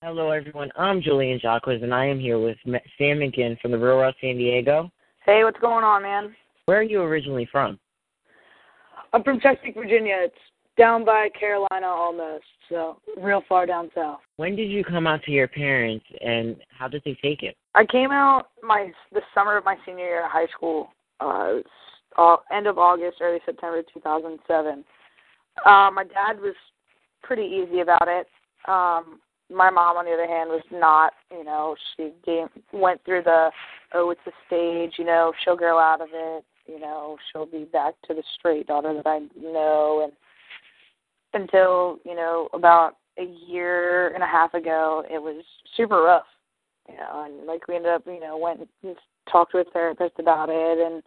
Hello, everyone. I'm Julian Jaquez, and I am here with Sam McGinn from the Real World San Diego. Hey, what's going on, man? Where are you originally from? I'm from Chesapeake, Virginia. It's down by Carolina almost, so real far down south. When did you come out to your parents, and how did they take it? I came out the summer of my senior year of high school. It was end of August, early September 2007. My dad was pretty easy about it. My mom, on the other hand, was not. She went through it's a stage, she'll grow out of it, she'll be back to the straight daughter that I know. And until, about a year and a half ago, it was super rough, and we ended up, went and talked to a therapist about it, and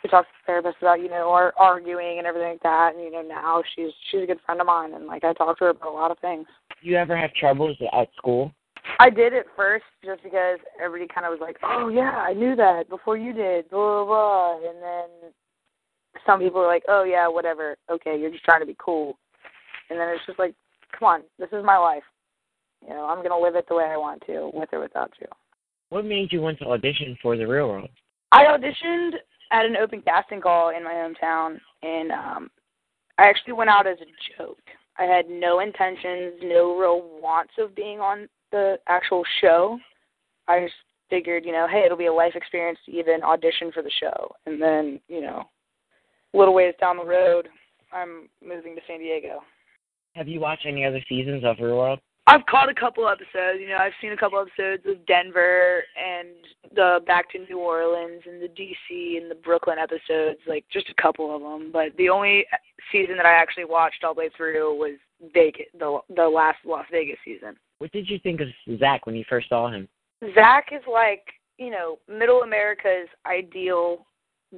we talked to the therapist about, our arguing and everything like that, and, now she's a good friend of mine, and, I talked to her about a lot of things. Do you ever have troubles at school? I did at first just because everybody kind of was like, oh, yeah, I knew that before you did, blah, blah, blah. And then some people were like, oh, yeah, whatever. Okay, you're just trying to be cool. And then it's just like, come on, this is my life. I'm going to live it the way I want to, with or without you. What made you want to audition for The Real World? I auditioned at an open casting call in my hometown, and I actually went out as a joke. I had no intentions, no real wants of being on the actual show. I just figured, hey, it'll be a life experience to even audition for the show. And then, a little ways down the road, I'm moving to San Diego. Have you watched any other seasons of Real World? I've caught a couple episodes. I've seen a couple episodes of Denver and the back to New Orleans and the D.C. and the Brooklyn episodes, just a couple of them. But the only season that I actually watched all the way through was Vegas, the last Las Vegas season. What did you think of Zach when you first saw him? Zach is Middle America's ideal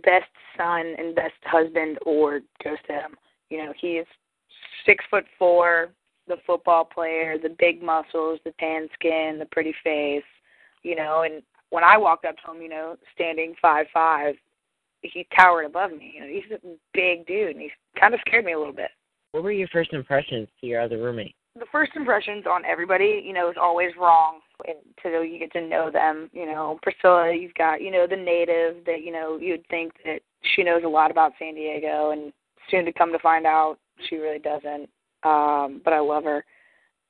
best son and best husband, or goes to him. He is 6'4", the football player, the big muscles, the tan skin, the pretty face, and when I walked up to him, standing 5'5", he towered above me. He's a big dude, and he kind of scared me a little bit. What were your first impressions to your other roommate? The first impressions on everybody, is always wrong until you get to know them. Priscilla, you've got, the native that, you'd think that she knows a lot about San Diego, and soon to come to find out she really doesn't. But I love her.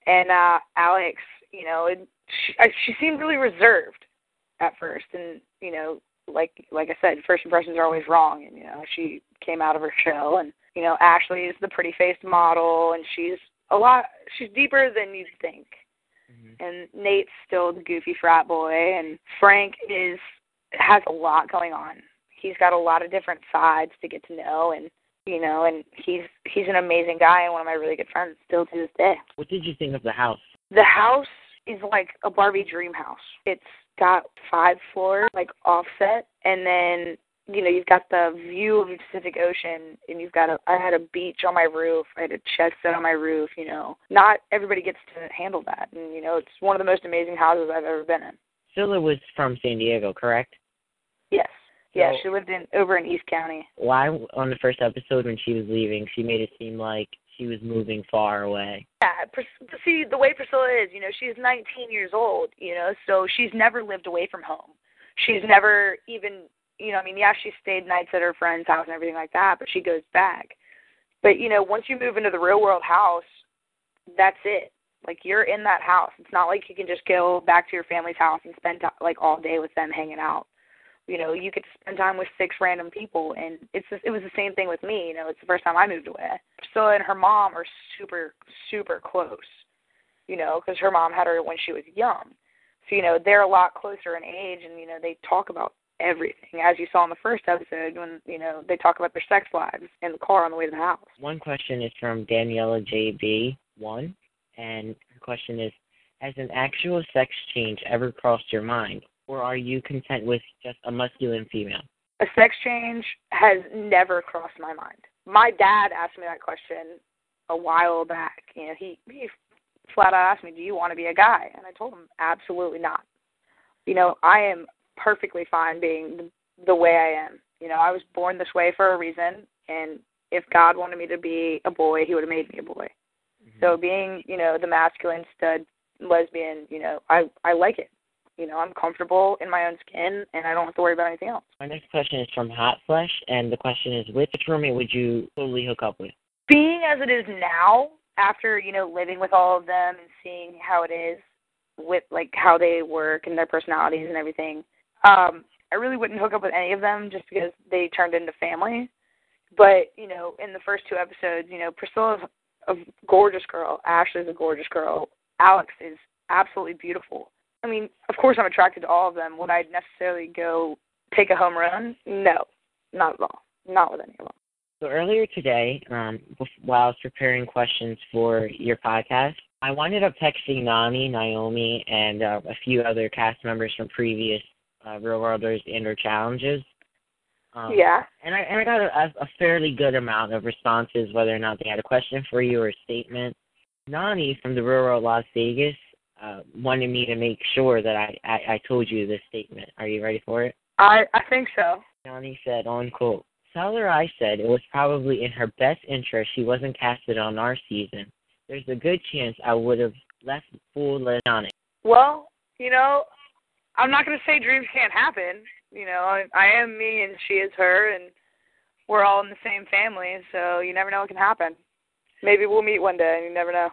And Alex, she seemed really reserved at first. And, like I said, first impressions are always wrong. And, she came out of her shell. And, Ashley is the pretty-faced model, and she's deeper than you'd think. Mm-hmm. And Nate's still the goofy frat boy. And Frank has a lot going on. He's got a lot of different sides to get to know, and and he's an amazing guy and one of my really good friends still to this day. What did you think of the house? The house is like a Barbie dream house. It's got 5 floors, offset, and then, you've got the view of the Pacific Ocean, and I had a beach on my roof, I had a chest set on my roof, Not everybody gets to handle that, and, it's one of the most amazing houses I've ever been in. Scylla was from San Diego, correct? Yes. Yeah, she lived over in East County. Why, on the first episode when she was leaving, she made it seem like she was moving far away? Yeah, see, the way Priscilla is, she's 19 years old, so she's never lived away from home. She's never even, she stayed nights at her friend's house and everything like that, but she goes back. But, once you move into the real world house, that's it. You're in that house. It's not like you can just go back to your family's house and spend, all day with them hanging out. You get to spend time with 6 random people, and it was the same thing with me. It's the first time I moved away. Priscilla and her mom are super, super close, because her mom had her when she was young. So, they're a lot closer in age, and, they talk about everything, as you saw in the first episode when, they talk about their sex lives in the car on the way to the house. One question is from Daniela JB1, and her question is, has an actual sex change ever crossed your mind? Or are you content with just a masculine female? A sex change has never crossed my mind. My dad asked me that question a while back. He flat out asked me, do you want to be a guy? And I told him, absolutely not. I am perfectly fine being the way I am. I was born this way for a reason, and if God wanted me to be a boy, he would have made me a boy. Mm-hmm. So being, the masculine stud lesbian, I like it. I'm comfortable in my own skin, and I don't have to worry about anything else. My next question is from Hot Flesh, and the question is, which roommate would you totally hook up with? Being as it is now, after, living with all of them and seeing how it is with, how they work and their personalities and everything, I really wouldn't hook up with any of them just because they turned into family. But, in the first 2 episodes, Priscilla's a gorgeous girl. Ashley's a gorgeous girl. Alex is absolutely beautiful. I mean, of course I'm attracted to all of them. Would I necessarily go take a home run? No, not at all. Not with any of them. So earlier today, while I was preparing questions for your podcast, I wound up texting Nani, Naomi, and a few other cast members from previous Real Worlders and/or challenges. Yeah. And I got a fairly good amount of responses, whether or not they had a question for you or a statement. Nani from the Real World Las Vegas wanted me to make sure that I told you this statement. Are you ready for it? I think so. Nani said, on quote, "Tell her I said it was probably in her best interest she wasn't casted on our season. There's a good chance I would have left full list on it." Well, I'm not going to say dreams can't happen. I am me and she is her, and we're all in the same family, so you never know what can happen. Maybe we'll meet one day, and you never know.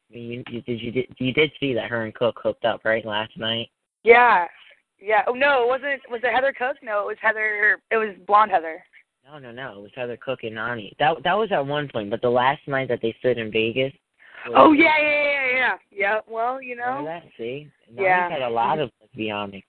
You did see that her and Cook hooked up, right, last night? Yeah. Oh, no, it wasn't. Was it Heather Cook? No, it was Heather. It was Blonde Heather. No. It was Heather Cook and Nani. That was at one point, but the last night that they stood in Vegas. Oh, yeah. Yeah, well, Remember that? See? Yeah. Nani's had a lot of lesbianic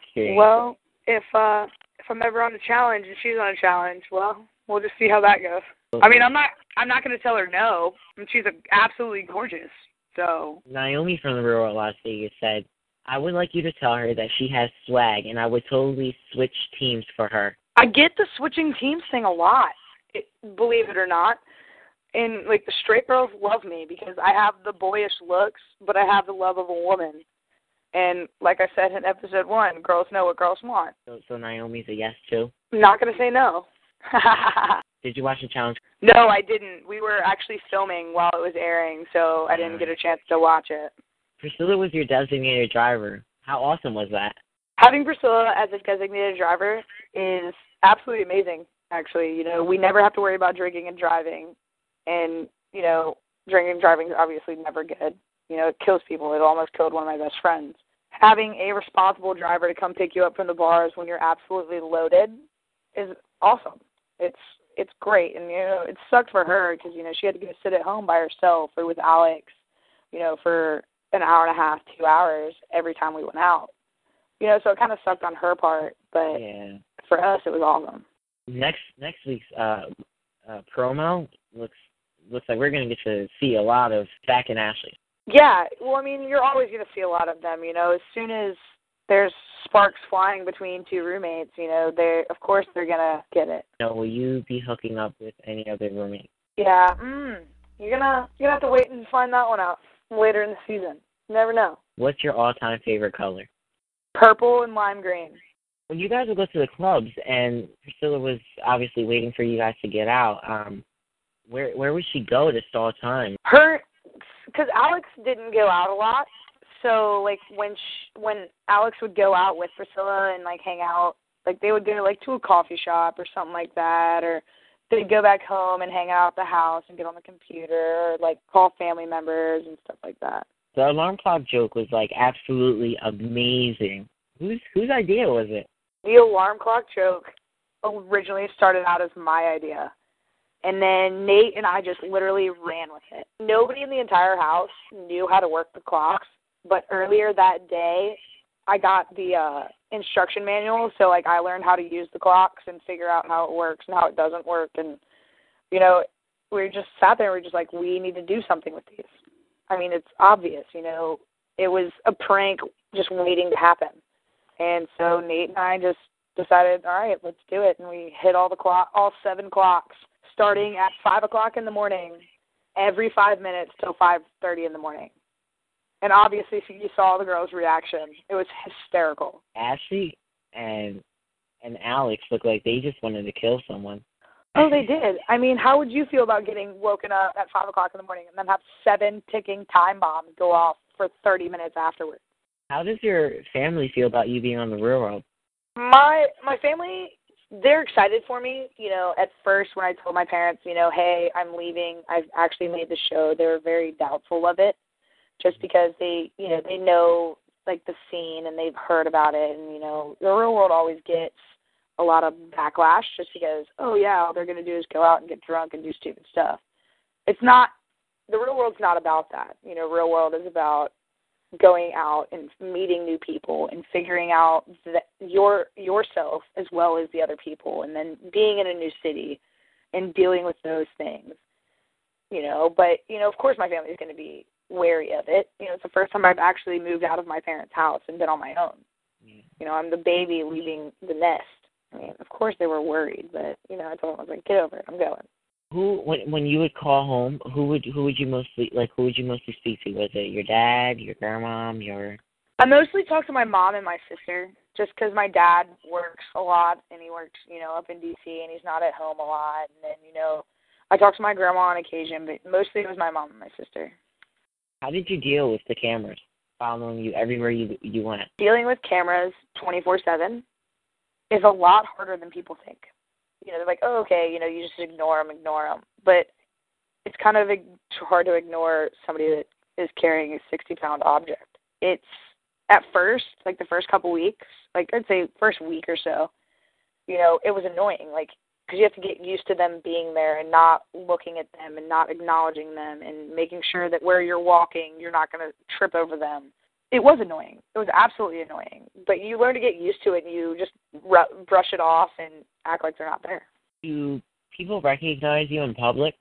experience. Well, if I'm ever on a challenge and she's on a challenge, well, we'll just see how that goes. I mean, I'm not going to tell her no. I mean, she's absolutely gorgeous. So Naomi from the Real World Las Vegas said, "I would like you to tell her that she has swag, and I would totally switch teams for her." I get the switching teams thing a lot, believe it or not. And, the straight girls love me because I have the boyish looks, but I have the love of a woman. And like I said in episode 1, girls know what girls want. So Naomi's a yes, too? I'm not going to say no. Did you watch the challenge? No, I didn't. We were actually filming while it was airing, so I didn't get a chance to watch it. Priscilla was your designated driver. How awesome was that? Having Priscilla as a designated driver is absolutely amazing, actually. We never have to worry about drinking and driving. And, drinking and driving is obviously never good. It kills people. It almost killed one of my best friends. Having a responsible driver to come pick you up from the bars when you're absolutely loaded is awesome. It's great. And, it sucked for her because, she had to go sit at home by herself or with Alex, for an hour and a half, 2 hours every time we went out. So it kind of sucked on her part. But yeah. For us, it was awesome. Next week's promo looks like we're going to get to see a lot of Zach and Ashley. Yeah, well, I mean, you're always going to see a lot of them, as soon as there's sparks flying between 2 roommates, of course they're going to get it. Will you be hooking up with any other roommates? Yeah, you're gonna have to wait and find that one out later in the season. You never know. What's your all-time favorite color? Purple and lime green. When you guys would go to the clubs and Priscilla was obviously waiting for you guys to get out, where would she go to stall time? Because Alex didn't go out a lot, so when Alex would go out with Priscilla and hang out, they would go to a coffee shop or something like that, or they'd go back home and hang out at the house and get on the computer, or call family members and stuff like that. The alarm clock joke was absolutely amazing. Whose idea was it? The alarm clock joke originally started out as my idea. And then Nate and I just literally ran with it. Nobody in the entire house knew how to work the clocks, but earlier that day, I got the instruction manual, so I learned how to use the clocks and figure out how it works and how it doesn't work. And, we just sat there and we were just we need to do something with these. I mean, it's obvious, it was a prank just waiting to happen. And so Nate and I just decided, all right, let's do it. And we hit all 7 clocks, starting at 5 o'clock in the morning, every 5 minutes till 5:30 in the morning. And obviously, you saw the girls' reaction. It was hysterical. Ashley and Alex looked like they just wanted to kill someone. Oh, they did. I mean, how would you feel about getting woken up at 5 o'clock in the morning and then have 7 ticking time bombs go off for 30 minutes afterwards. How does your family feel about you being on the Real World? My family, they're excited for me. You know, at first when I told my parents, you know, hey, I'm leaving, I've actually made the show, they were very doubtful of it, just because they know like the scene and they've heard about it, and you know, the Real World always gets a lot of backlash just because, oh yeah, all they're gonna do is go out and get drunk and do stupid stuff. It's not, the Real World's not about that. You know, Real World is about going out and meeting new people and figuring out yourself as well as the other people, and then being in a new city and dealing with those things. You know, but, you know, of course my family's going to be wary of it. You know, it's the first time I've actually moved out of my parents' house and been on my own. Yeah. You know, I'm the baby leaving the nest. I mean, of course they were worried, but, you know, I told them, I was like, get over it, I'm going. Who, when you would call home, who would you mostly speak to? Was it your dad, your grandmom, your? I mostly talk to my mom and my sister, just because my dad works a lot, and he works, you know, up in D.C., and he's not at home a lot. And then, you know, I talk to my grandma on occasion, but mostly it was my mom and my sister. How did you deal with the cameras following you everywhere you went? Dealing with cameras 24/7 is a lot harder than people think. You know, they're like, oh, okay, you know, you just ignore them. But it's kind of hard to ignore somebody that is carrying a 60-pound object. It's, at first, like the first couple weeks, like I'd say first week or so, you know, it was annoying, like, because you have to get used to them being there and not looking at them and not acknowledging them and making sure that where you're walking, you're not going to trip over them. It was annoying. It was absolutely annoying. But you learn to get used to it, and you just brush it off and act like they're not there. Do people recognize you in public?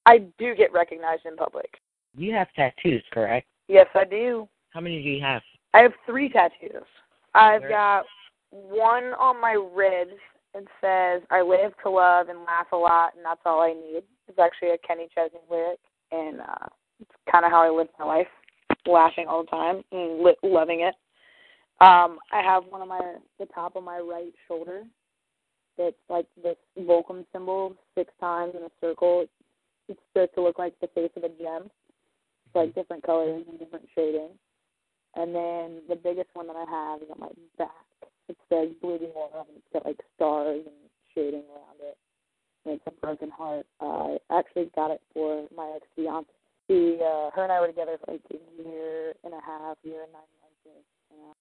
I do get recognized in public. You have tattoos, correct? Yes, I do. How many do you have? I have 3 tattoos. I've got one on my ribs. It says, I live to love and laugh a lot, and that's all I need. It's actually a Kenny Chesney lyric, and it's kind of how I live my life. Laughing all the time and loving it. I have one on the top of my right shoulder. It's like this Volcom symbol 6 times in a circle. It's supposed to look like the face of a gem. It's like different colors and different shading. And then the biggest one that I have is on my back. It says bleeding love, and it's got like stars and shading around it. And it's a broken heart. I actually got it for my ex-fiance. Her and I were together for like a year and a half, year and 9 months, and I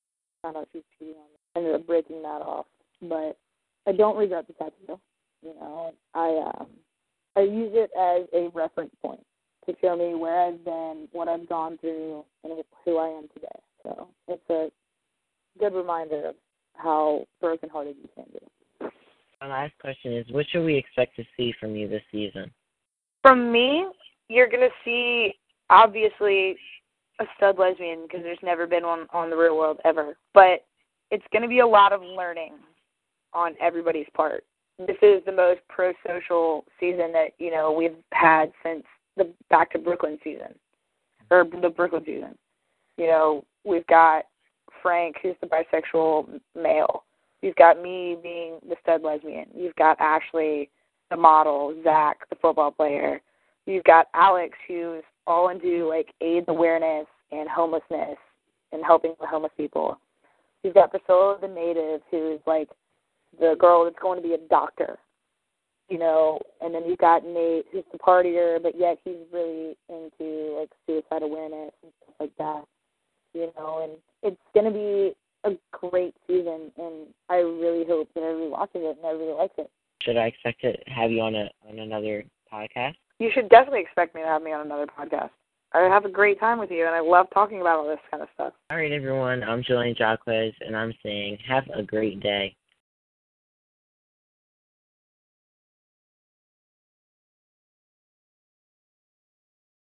found out she was cheating on me. I ended up breaking that off, but I don't regret the tattoo. You know, I use it as a reference point to show me where I've been, what I've gone through, and who I am today. So it's a good reminder of how brokenhearted you can be. My last question is, what should we expect to see from you this season? From me, you're going to see, obviously, a stud lesbian, because there's never been one on the Real World ever. But it's going to be a lot of learning on everybody's part. This is the most pro-social season that, you know, we've had since the Back to Brooklyn season, or the Brooklyn season. You know, we've got Frank, who's the bisexual male. You've got me being the stud lesbian. You've got Ashley, the model, Zach, the football player. You've got Alex, who's all into, like, AIDS awareness and homelessness and helping the homeless people. You've got Priscilla, the native, who's, like, the girl that's going to be a doctor, you know. And then you've got Nate, who's the partier, but yet he's really into, like, suicide awareness and stuff like that, you know. And it's going to be a great season, and I really hope that everybody watches it and everybody likes it. Should I expect to have you on another podcast? You should definitely expect me to have me on another podcast. I have a great time with you, and I love talking about all this kind of stuff. All right, everyone. I'm Julian Jaquez, and I'm saying have a great day.